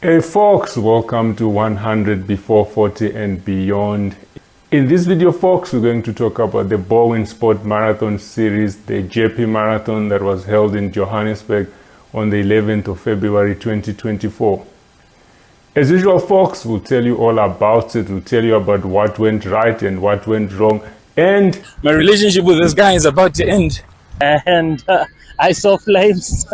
Hey folks, welcome to 100 before 40 and beyond. In this video folks, we're going to talk about the Balwin Sport Marathon series, the Jeppe Marathon that was held in Johannesburg on the 11th of February 2024. As usual folks, we'll tell you all about it, we'll tell you about what went right and what went wrong, and my relationship with this guy is about to end. And I saw flames.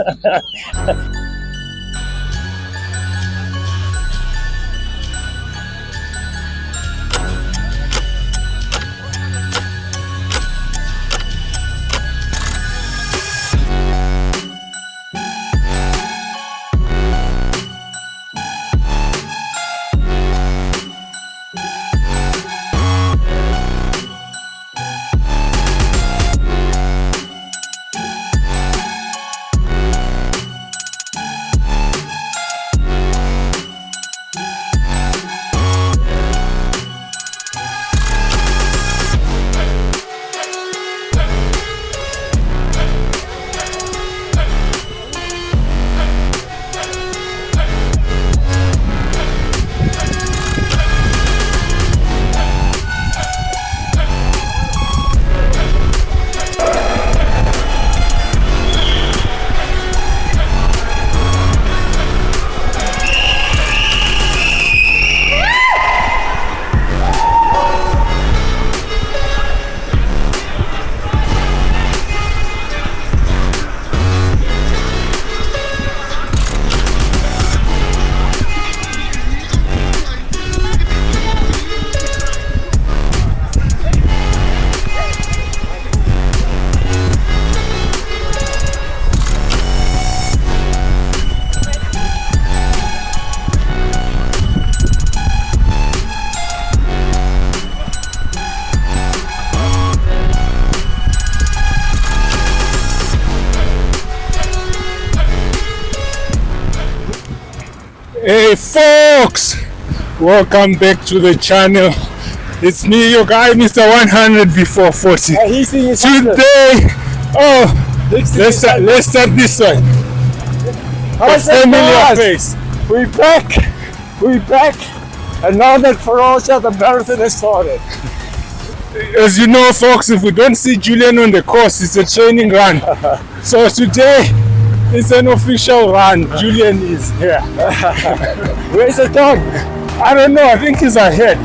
hey folks, welcome back to the channel. It's me, your guy, Mr. 100 before 40. Today, let's start this one. How's The familiar it, face. We're back. And now that for all the marathon has started. As you know folks, if we don't see Julian on the course, it's a training run. So today it's an official run. Julian is here. Where's the dog? I don't know, I think he's ahead.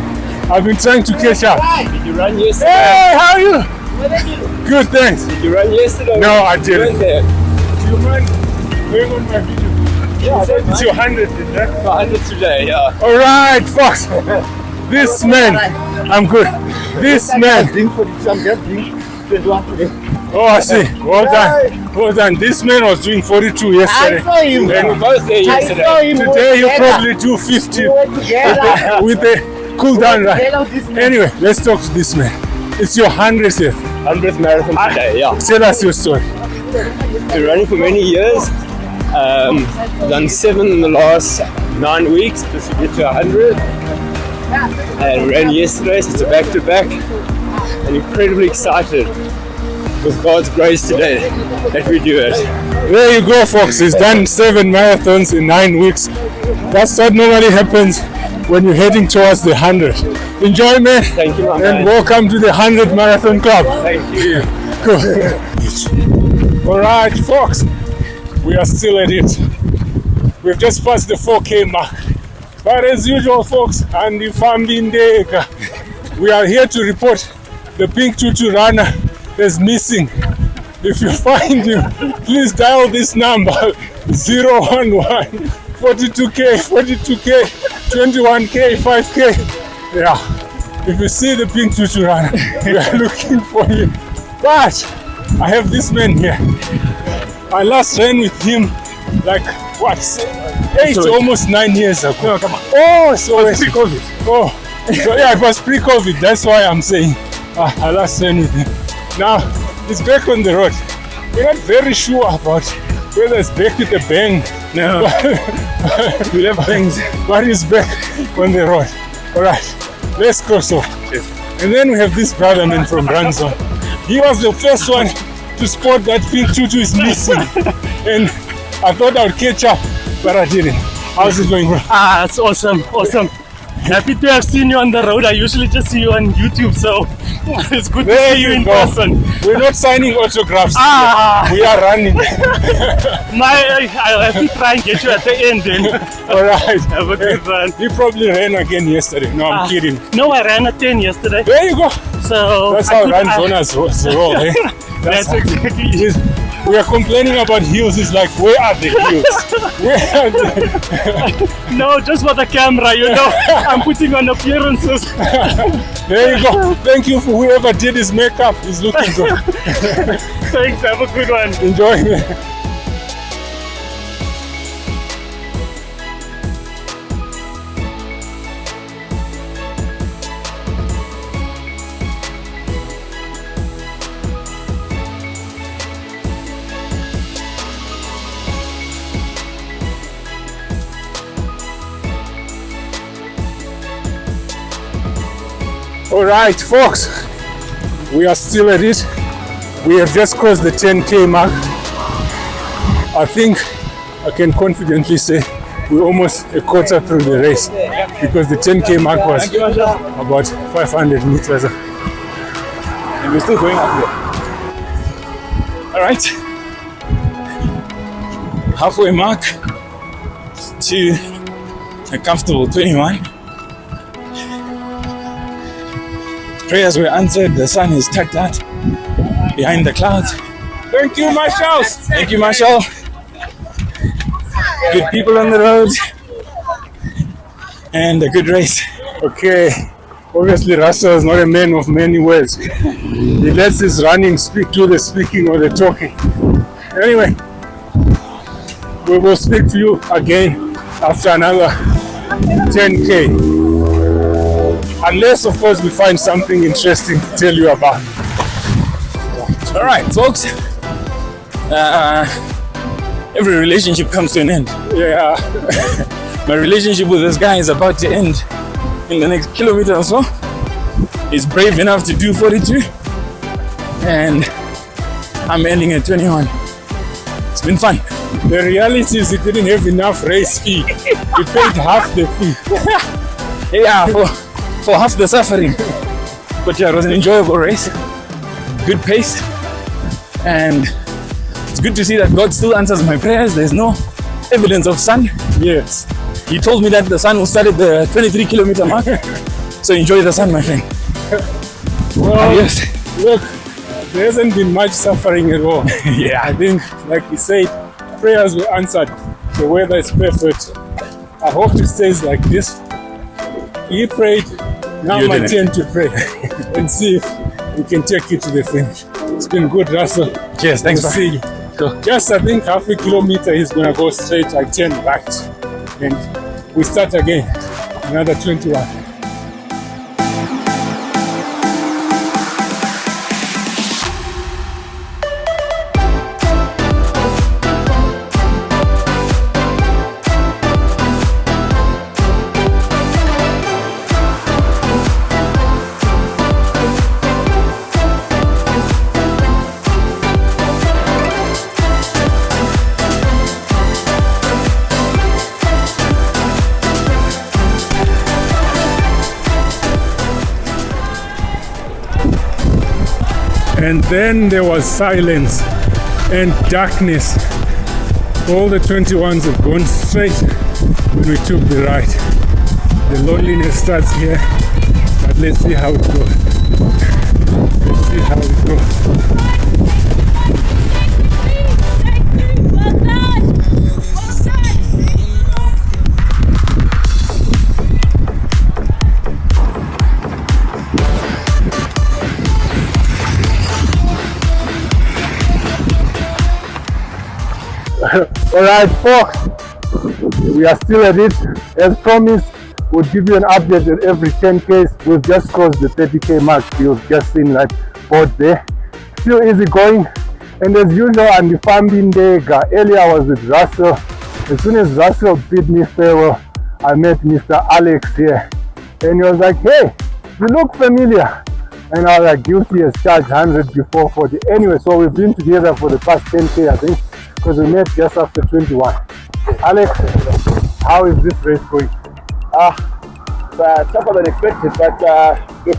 I've been trying to catch up. Did you run yesterday? Hey, how are you? What did you? Good, thanks. Did you run yesterday? No, I You didn't. went there. Do you mind going on my video? Yeah, It's your 100, is that? 100 today, yeah. Alright, folks. This man, I'm good. This man. Oh, I see. Well done. Well done. This man was doing 42 yesterday. I saw him. We were both there I saw yesterday. him. Today he'll probably do 50 with a cool down run. Anyway, let's talk to this man. It's your 100th here. 100th marathon today, yeah. Tell us your story. Been running for many years. Done 7 in the last 9 weeks just to get to 100. And ran yesterday, so it's a back-to-back. And incredibly excited with God's grace today that we do it. There you go, folks. He's done 7 marathons in 9 weeks. That's what normally happens when you're heading towards the 100. Enjoy, man. Thank you, my And man. welcome to the 100 Marathon Club. Thank you. Cool. Alright, folks. We are still at it. We've just passed the 4K mark. But as usual, folks, and if I'm being there, we are here to report the pink tutu runner is missing. If you find him, please dial this number 011 42K, 42K, 21K, 5K. Yeah. If you see the pink tutu runner, we are looking for him. But I have this man here. I last ran with him like what, 8 almost 9 years ago. No, come on. Oh, so It's pre-COVID. Oh, so yeah, it was pre-COVID. That's why I'm saying I last ran with him. Now he's back on the road. We're not very sure about whether it's back with a bang. No. We have bangs, but he's back on the road. All right, let's cross over. Yes. And then we have this brother man from Ranzon. He was the first one to spot that pink tutu is missing, and I thought I would catch up, but I didn't. How's it going, bro? Ah, it's awesome, awesome. Happy to have seen you on the road. I usually just see you on YouTube, so it's good to see you in person. We're not signing autographs. We are running. I'll have to try and get you at the end then. All right. Have a good run. You probably ran again yesterday. No, I'm kidding. No, I ran a 10 yesterday. There you go. So that's how run zonas roll, eh? That's exactly it. We are complaining about heels. It's like, where are the heels? Where are the... No, just for the camera, you know. I'm putting on appearances. There you go. Thank you for whoever did his makeup. He's looking good. Thanks. Have a good one. Enjoy. All right, folks, we are still at it. We have just crossed the 10K mark. I think I can confidently say we're almost a quarter through the race because the 10K mark was about 500 meters. And we're still going up there. All right, halfway mark to a comfortable 21. Prayers were answered. The sun is tucked out behind the clouds. Thank you, Marshall. Thank you, Marshall. Good people on the road and a good race. Okay, obviously Russell is not a man of many words. He lets his running do the speaking or the talking. Anyway, we will speak to you again after another 10K. Unless, of course, we find something interesting to tell you about. All right, folks. Every relationship comes to an end. Yeah. My relationship with this guy is about to end in the next kilometer or so. He's brave enough to do 42. And I'm ending at 21. It's been fun. The reality is he didn't have enough race fee. He paid half the fee. Yeah, for half the suffering. But yeah, it was an enjoyable race. Good pace. And it's good to see that God still answers my prayers. There's no evidence of sun. Yes. He told me that the sun will start at the 23 kilometer mark. So enjoy the sun, my friend. Well, yes. Look, there hasn't been much suffering at all. Yeah. I think, like he said, prayers were answered. The weather is perfect. I hope it stays like this. He prayed. Now my turn to pray and see if we can take it to the finish. It's been good, Russell. Cheers, thanks for seeing you. Cool. Just I think half a kilometer he's gonna go straight. I turn right, and we start again. Another 21. And then there was silence and darkness. All the 21s have gone straight when we took the ride. The loneliness starts here, but let's see how it goes. Let's see how it goes. All right, folks, we are still at it. As promised, we'll give you an update at every 10Ks. We've just crossed the 30K mark. You've just seen that board there. Still easy going. And as usual, I'm the Fambindega. Earlier I was with Russell. As soon as Russell bid me farewell, I met Mr. Alex here. And he was like, hey, you look familiar. And I was like, guilty as charged, 100 before 40. Anyway, so we've been together for the past 10K, I think, because we met just after 21. Alex, How is this race going? It's tougher than expected, but look,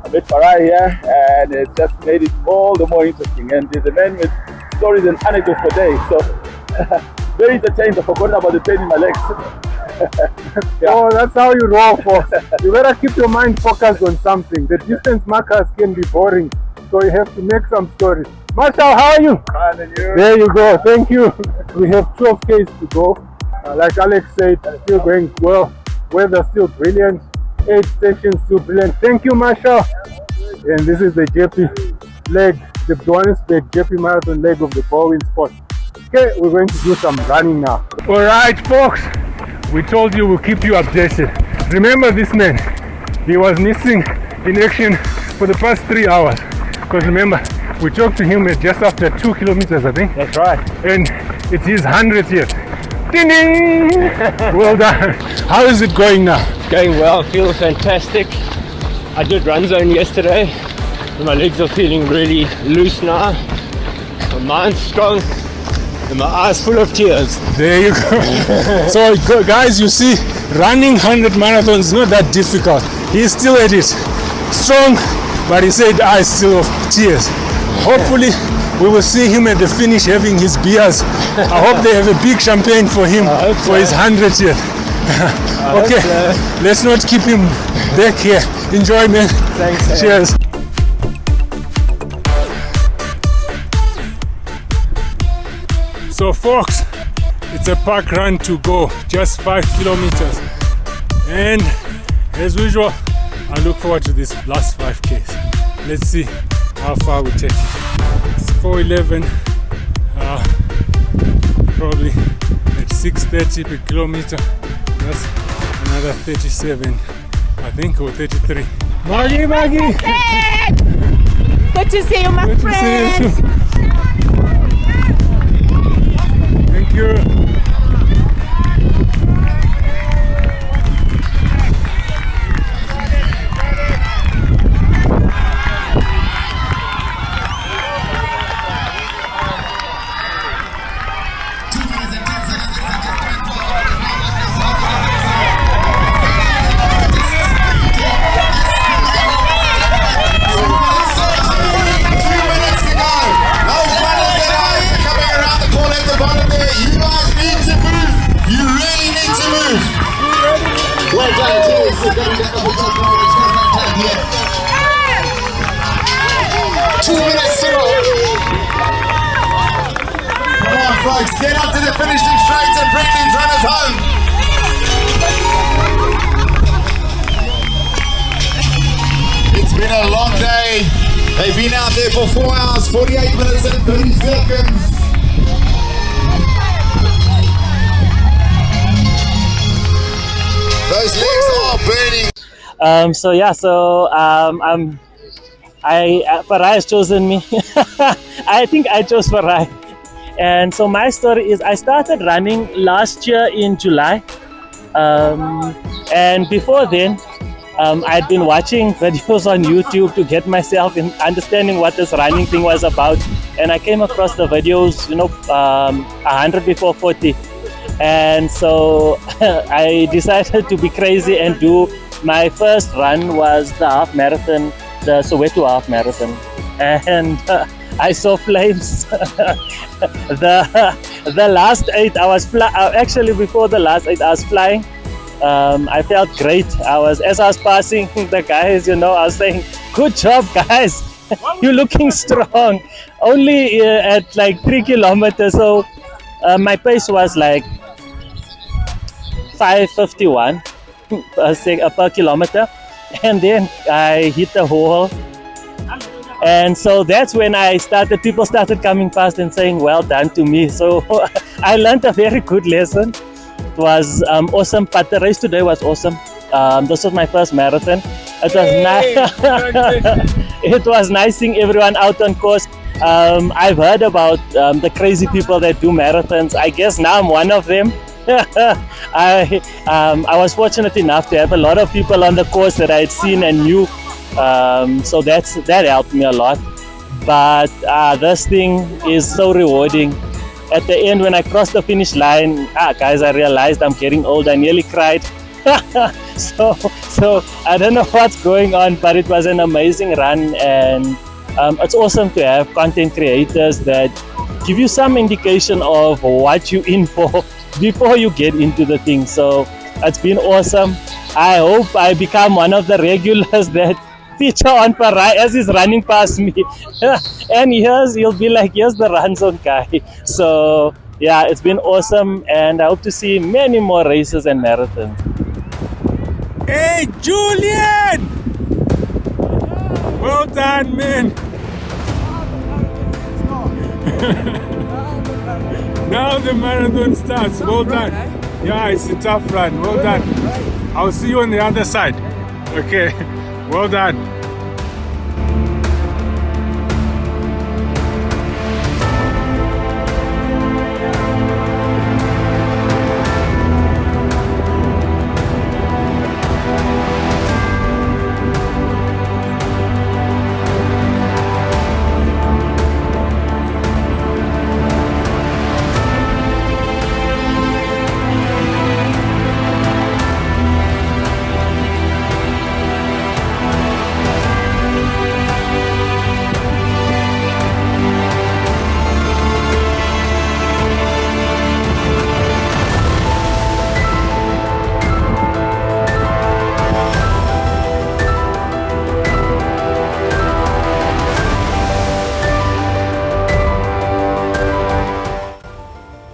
I met Farai here, and it just made it all the more interesting. And he's a man with stories and anecdotes for days, so very entertained. I've forgotten about the pain in my legs. Yeah. Oh, that's how you roll, folks. You better keep your mind focused on something. The distance markers can be boring, so you have to make some stories. Marshall, how are you? Fine, and you? There you go. Thank you. We have 12 Ks to go. Like Alex said, still going well. Weather still brilliant. 8 stations still brilliant. Thank you, Marshall. And this is the Jeppe leg, the Johannesburg Jeppe Marathon leg of the Balwin sport. Okay, we're going to do some running now. All right, folks. We told you we'll keep you updated. Remember this man, he was missing in action for the past 3 hours. Because remember, we talked to him at just after 2 kilometers, I think. That's right. And it's his 100th yet. Ding ding! Well done. How is it going now? Going well, feel fantastic. I did run zone yesterday. My legs are feeling really loose now. My mind's strong. And my eyes full of tears. There you go. So guys, you see, running 100 marathons is not that difficult. He's still at it. Strong, but he said eyes still of tears. Hopefully, we will see him at the finish having his beers. I hope they have a big champagne for him for his 100th yet. Okay, let's not keep him back here. Enjoy, man. Thanks. Cheers. So folks, it's a park run to go, just 5 kilometers. And as usual, I look forward to this last 5Ks. Let's see how far we take it. It's 4:11, probably at 6:30 per kilometer. That's another 37, I think, or 33. Makhi! Good to see you, my Good to see you friend. too. Thank you. Get up to the finishing straight and bring these runners home. It's been a long day. They've been out there for 4 hours, 48 minutes and 30 seconds. Those legs are burning. Farai has chosen me. I think I chose Farai. And so my story is I started running last year in July. And before then, I'd been watching videos on YouTube to get myself in understanding what this running thing was about. And I came across the videos, 100 before 40. And so I decided to be crazy and do my first run was the half marathon, the Soweto half marathon. And I saw flames. the last 8 hours, actually before the last 8 hours flying, I felt great. As I was passing the guys, I was saying, good job guys, you're looking strong. Only at like 3 kilometers, so my pace was like 5:51 per kilometer, and then I hit the wall. And so that's when people started coming past and saying well done to me. So I learned a very good lesson. It was awesome, but the race today was awesome. This was my first marathon. It was nice. It was nice seeing everyone out on course. I've heard about the crazy people that do marathons. I guess now I'm one of them. I was fortunate enough to have a lot of people on the course that I had seen and knew. So that helped me a lot. But this thing is so rewarding. at the end when I crossed the finish line, guys, I realized I'm getting old. I nearly cried. so I don't know what's going on, but it was an amazing run, and it's awesome to have content creators that give you some indication of what you're in for before you get into the thing. So it's been awesome. I hope I become one of the regulars that feature on Parai as he's running past me. And he'll be like, here's the run zone guy. So yeah, it's been awesome, and I hope to see many more races and marathons. Hey, Julian! Well done, man. Now the marathon starts. Well done. Yeah, it's a tough run. Well done. I'll see you on the other side. Okay. Well done.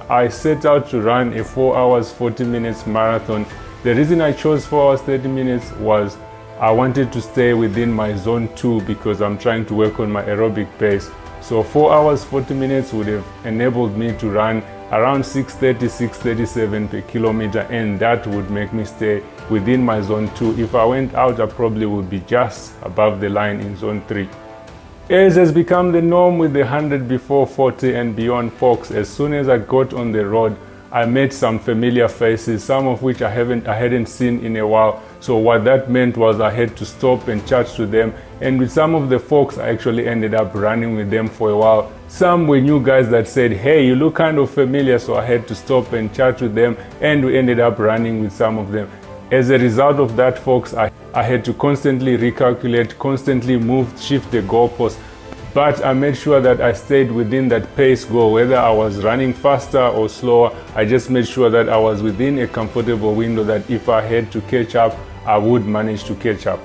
I set out to run a 4 hours 40 minutes marathon. The reason I chose 4 hours 30 minutes was I wanted to stay within my zone 2 because I'm trying to work on my aerobic pace. So 4 hours 40 minutes would have enabled me to run around 6:30, 6:37 per kilometer, and that would make me stay within my zone 2. If I went out, I probably would be just above the line in zone 3. As has become the norm with the 100 before 40 and beyond folks, as soon as I got on the road, I met some familiar faces, some of which I hadn't seen in a while. So what that meant was I had to stop and chat to them. And with some of the folks, I actually ended up running with them for a while. Some were new guys that said, hey, you look kind of familiar. So I had to stop and chat with them, and we ended up running with some of them. As a result of that, folks, I had to constantly recalculate, constantly move, shift the goalpost. But I made sure that I stayed within that pace goal, whether I was running faster or slower. I just made sure that I was within a comfortable window that if I had to catch up, I would manage to catch up.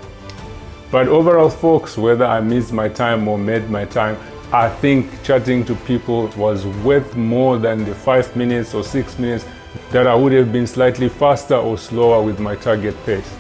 But overall, folks, whether I missed my time or made my time, I think chatting to people was worth more than the 5 minutes or 6 minutes that I would have been slightly faster or slower with my target pace.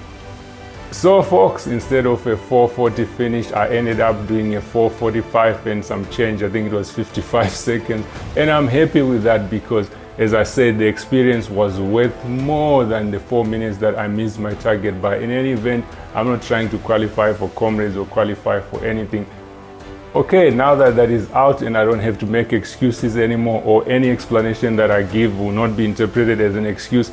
So folks, instead of a 4:40 finish, I ended up doing a 4:45 and some change. I think it was 55 seconds. And I'm happy with that because, as I said, the experience was worth more than the 4 minutes that I missed my target by. In any event, I'm not trying to qualify for comrades or qualify for anything. Okay, now that that is out and I don't have to make excuses anymore, or any explanation that I give will not be interpreted as an excuse.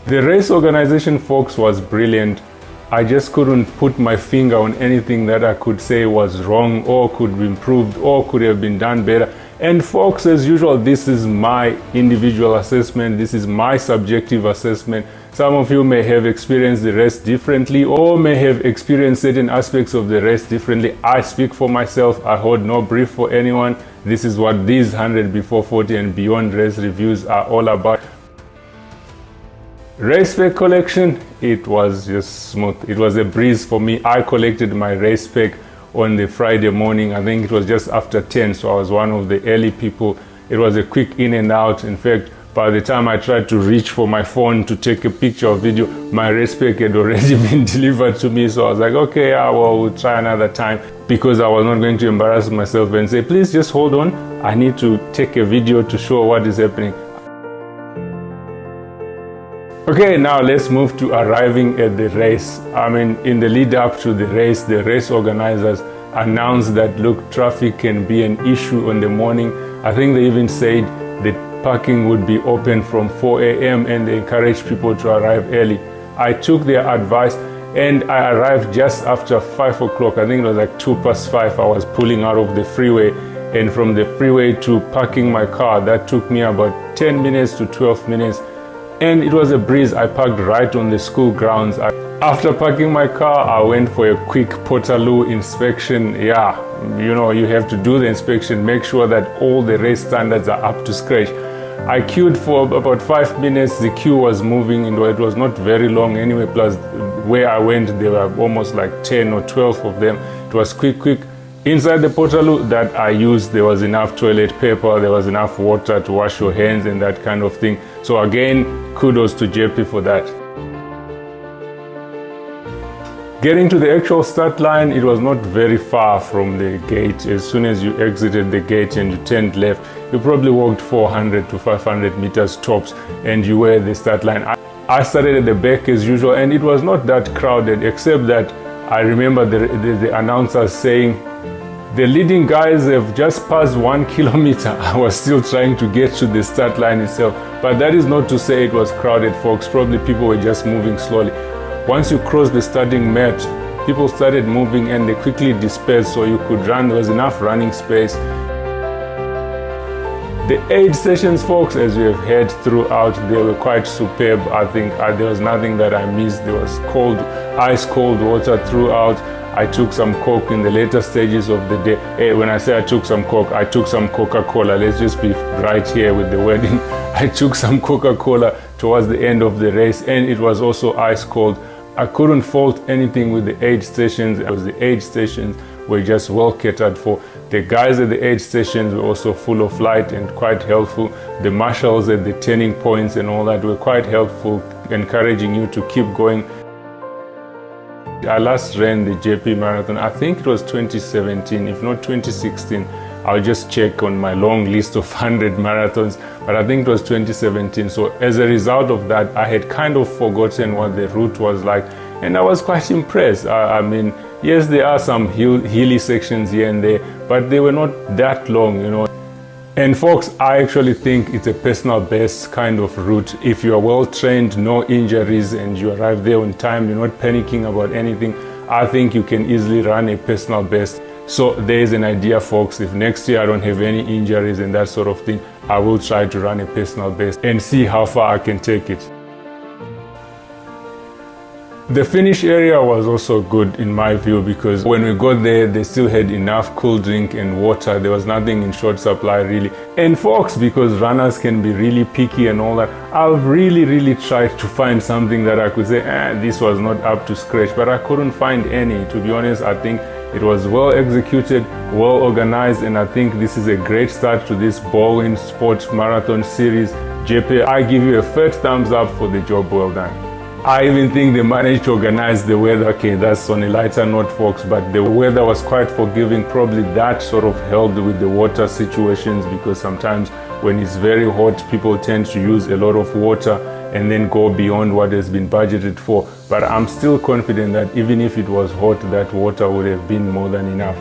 The race organization, folks, was brilliant. I just couldn't put my finger on anything that I could say was wrong or could be improved or could have been done better. And folks, as usual, this is my individual assessment. This is my subjective assessment. Some of you may have experienced the race differently or may have experienced certain aspects of the race differently. I speak for myself. I hold no brief for anyone. This is what these 100 before 40 and beyond race reviews are all about. Race pack collection, it was just smooth. It was a breeze for me. I collected my race pack on the Friday morning. I think it was just after 10, so I was one of the early people. It was a quick in and out. In fact, by the time I tried to reach for my phone to take a picture or video, my race pack had already been delivered to me. So I was like, okay, yeah, well, we'll try another time, because I was not going to embarrass myself and say, please just hold on. I need to take a video to show what is happening. Okay, now let's move to arriving at the race. I mean, in the lead up to the race organizers announced that, look, traffic can be an issue on the morning. I think they even said the parking would be open from 4 a.m. and they encouraged people to arrive early. I took their advice and I arrived just after 5 o'clock. I think it was like 5:02. I was pulling out of the freeway And from the freeway to parking my car, that took me about 10 minutes to 12 minutes. And it was a breeze. I parked right on the school grounds. After parking my car, I went for a quick Portaloo inspection. Yeah, you know, you have to do the inspection, make sure that all the race standards are up to scratch. I queued for about 5 minutes. The queue was moving, and it was not very long anyway. Plus, where I went, there were almost like 10 or 12 of them. It was quick. Inside the Portaloo that I used, there was enough toilet paper, there was enough water to wash your hands and that kind of thing. So again, kudos to Jeppe for that. Getting to the actual start line, it was not very far from the gate. As soon as you exited the gate and you turned left, you probably walked 400 to 500 meters tops and you were at the start line. I started at the back as usual, and it was not that crowded, except that I remember the announcers saying, the leading guys have just passed 1 kilometer. I was still trying to get to the start line itself. But that is not to say it was crowded, folks. Probably people were just moving slowly. Once you crossed the starting mat, people started moving and they quickly dispersed so you could run. There was enough running space. The aid sessions, folks, as we have heard throughout, they were quite superb. I think there was nothing that I missed. There was ice cold water throughout. I took some Coke in the later stages of the day. Hey, when I say I took some Coke, I took some Coca-Cola. Let's just be right here with the wording. I took some Coca-Cola towards the end of the race, and it was also ice cold. I couldn't fault anything with the aid stations. The aid stations were just well catered for. The guys at the aid stations were also full of light and quite helpful. The marshals at the turning points and all that were quite helpful, encouraging you to keep going. I last ran the Jeppe Marathon, I think it was 2017, if not 2016. I'll just check on my long list of 100 marathons, but I think it was 2017. So as a result of that, I had kind of forgotten what the route was like, and I was quite impressed. I mean, yes, there are some hilly sections here and there, but they were not that long, you know. And folks, I actually think it's a personal best kind of route. If you are well trained, no injuries, and you arrive there on time, you're not panicking about anything, I think you can easily run a personal best. So there's an idea, folks. If next year I don't have any injuries and that sort of thing, I will try to run a personal best and see how far I can take it. The finish area was also good in my view, because when we got there, they still had enough cool drink and water. There was nothing in short supply really. And folks, because runners can be really picky and all that, I've really tried to find something that I could say, this was not up to scratch, but I couldn't find any. To be honest, I think it was well executed, well organized, and I think this is a great start to this Balwin Sport Marathon series. Jeppe, I give you a first thumbs up for the job well done. I even think they managed to organize the weather. Okay, that's on a lighter note, folks, but the weather was quite forgiving. Probably that sort of helped with the water situations, because sometimes when it's very hot, people tend to use a lot of water and then go beyond what has been budgeted for. But I'm still confident that even if it was hot, that water would have been more than enough.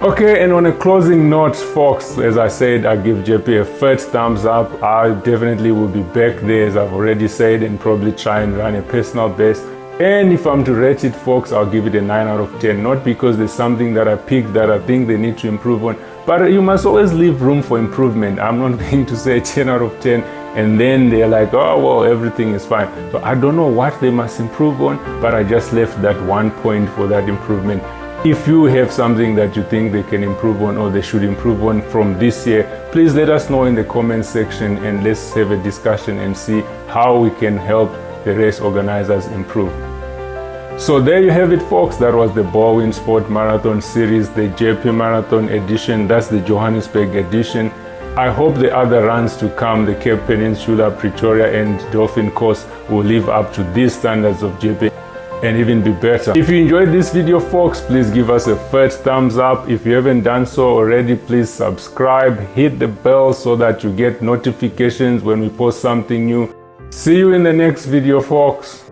Okay, and on a closing note, folks, as I said, I give Jeppe a first thumbs up. I definitely will be back there, as I've already said, and probably try and run a personal best. And if I'm to rate it, folks, I'll give it a 9 out of 10. Not because there's something that I picked that I think they need to improve on, but you must always leave room for improvement. I'm not going to say 10 out of 10 and then they're like, oh, well, everything is fine. So I don't know what they must improve on, but I just left that 1 point for that improvement. If you have something that you think they can improve on or they should improve on from this year, please let us know in the comment section, and let's have a discussion and see how we can help the race organizers improve. So there you have it, folks. That was the Balwin Sport Marathon series, the Jeppe Marathon edition. That's the Johannesburg edition. I hope the other runs to come, the Cape Peninsula, Pretoria and Dolphin Coast, will live up to these standards of Jeppe and even be better. If you enjoyed this video, folks, please give us a first thumbs up. If you haven't done so already, please subscribe, hit the bell so that you get notifications when we post something new. See you in the next video, folks.